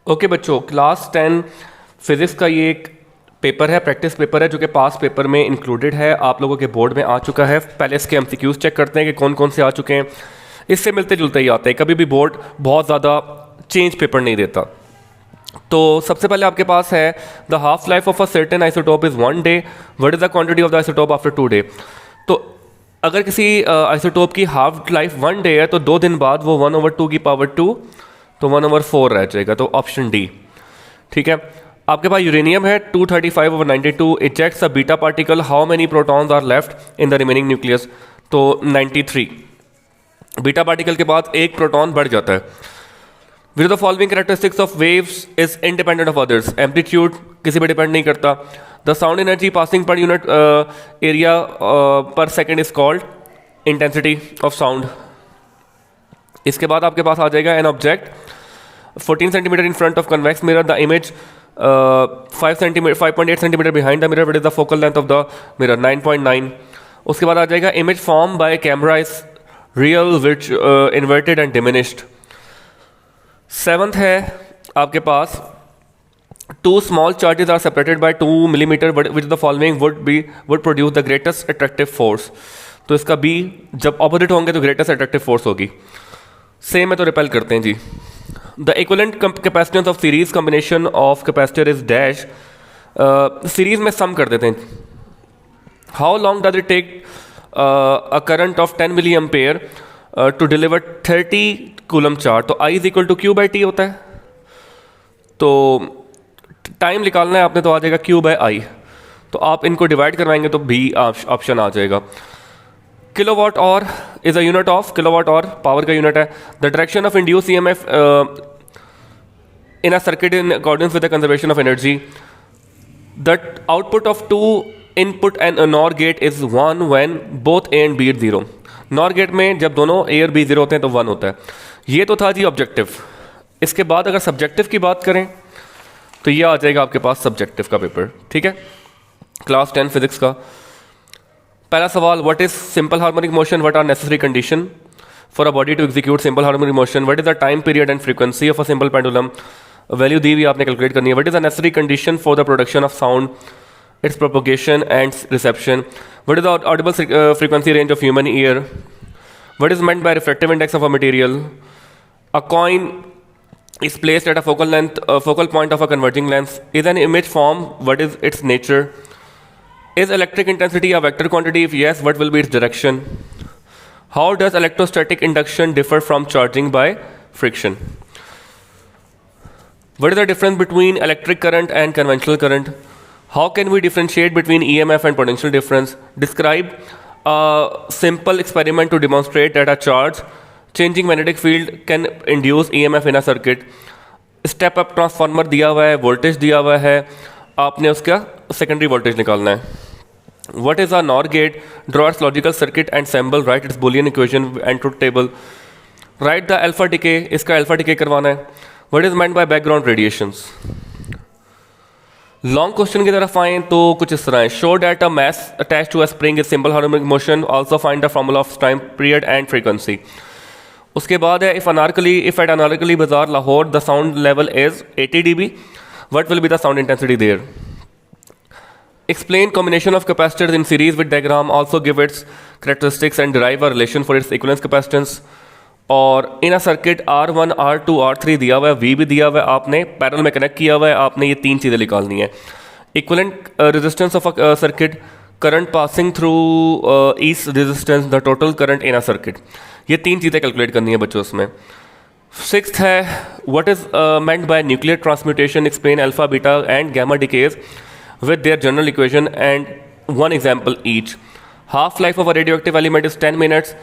Okay बच्चों, class 10 physics का ये एक पेपर है, प्रैक्टिस पेपर है, जो कि पास पेपर में इंक्लूडेड है, आप लोगों के बोर्ड में आ चुका है। पहले इसके एमसीक्यूज चेक करते हैं कि कौन कौन से आ चुके हैं। इससे मिलते जुलते ही आते हैं, कभी भी बोर्ड बहुत ज़्यादा चेंज पेपर नहीं देता। तो सबसे पहले आपके पास है the half life of a certain isotope is 1 day, what is the quantity of the isotope after 2 day. तो अगर किसी आइसोटोप की हाफ लाइफ 1 डे है तो 2 दिन बाद वो 1/2 की पावर 2 तो 1/4 रह जाएगा, तो ऑप्शन डी ठीक है। आपके पास यूरेनियम है 235/92, ejects a beta particle, how many protons are left in the remaining nucleus, तो 93। बीटा पार्टिकल के बाद एक प्रोटॉन बढ़ जाता है। With the following characteristics of waves is independent of others, amplitude किसी पे डिपेंड नहीं करता। The sound energy passing per unit area per second is called intensity of sound. इसके बाद आपके पास आ जाएगा an object 14 centimetre in front of convex mirror, the image 5.8 centimetre behind the mirror, what is the focal length of the mirror 9.9। उसके बाद आ जाएगा image form by camera is real which inverted and diminished. Seventh है आपके पास two small charges are separated by 2 millimetre, which the following would produce the greatest attractive force. तो इसका B, जब ऑपोजिट होंगे तो ग्रेटेस्ट अट्रैक्टिव फोर्स होगी। Same है तो रिपेल करते हैं जी। The equivalent capacitance of series combination of capacitor is dash, series में सम कर देते हैं। How long does it take a current of 10 milli ampere to deliver 30 coulomb charge, तो I is equal to Q by T होता है। तो time निकालना है आपने, तो आ जाएगा Q बाई I। तो आप इनको डिवाइड करवाएंगे तो बी ऑप्शन आ जाएगा। Kilowatt hour is a unit of, kilowatt hour power का यूनिट है। The direction of induce EMF in a circuit in accordance with the conservation of energy. The output of 2 input and NOR gate is 1 when both A and B is 0। NOR gate में जब दोनों ए और B 0 होते हैं तो 1 होता है। ये तो था जी ऑब्जेक्टिव। इसके बाद अगर सब्जेक्टिव की बात करें तो ये आ जाएगा आपके पास सब्जेक्टिव का पेपर, ठीक है, क्लास 10 फिजिक्स का। पहला सवाल, what is simple harmonic motion, what are necessary condition for a body to execute simple harmonic motion, what is the time period and frequency of a simple pendulum, value दी हुई आपने calculate करनी है। What is the necessary condition for the production of sound, its propagation and reception, what is the audible frequency range of human ear, what is meant by refractive index of a material, a coin is placed at a focal point of a converging lens, is an image form, what is its nature, is electric intensity a vector quantity, if yes what will be its direction, how does electrostatic induction differ from charging by friction, what is the difference between electric current and conventional current, how can we differentiate between EMF and potential difference, describe a simple experiment to demonstrate that a charge changing magnetic field can induce EMF in a circuit. Step up transformer दिया हुआ है, voltage दिया हुआ है, आपने उसका secondary voltage निकालना है। What is a NOR gate, draw its logical circuit and symbol, write its Boolean equation and truth table, write the alpha decay, इसका अल्फा डिके करवाना है। What is meant by background radiations. Long question की तरफ आए तो कुछ इस तरह है, show that a mass attached to a spring is simple harmonic motion, also find the formula of time period and frequency. उसके बाद है if at Anarkali Bazaar Lahore the sound level is 80 dB, what will be the sound intensity there. Explain combination of capacitors in series with diagram, also give its characteristics and derive a relation for its equivalence capacitance. और in a circuit R1 R2 R3 दिया हुआ है, V भी दिया हुआ है, आपने parallel में कनेक्ट किया हुआ है, आपने ये 3 चीज़ें निकालनी है। Equivalent resistance of a circuit, current passing through each resistance, the total current in a circuit, ये 3 चीज़ें कैलकुलेट करनी है बच्चों उसमें। 6th है what is meant bye nuclear transmutation, explain alpha beta and gamma decays with their general equation and 1 example each. Half life of a radioactive element is 10 minutes,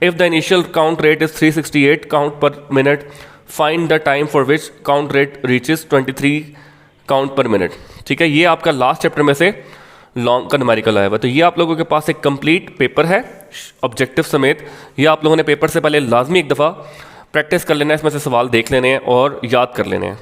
if the initial count rate is 368 count पर minute, find the time for which count rate reaches 23 count पर minute. ठीक है, ये आपका last chapter में से long का numerical आया हुआ। तो ये आप लोगों के पास एक कंप्लीट पेपर है ऑब्जेक्टिव समेत। ये आप लोगों ने पेपर से पहले लाजमी एक दफ़ा प्रैक्टिस कर लेना है, इसमें से सवाल देख लेने हैं और याद कर लेने हैं।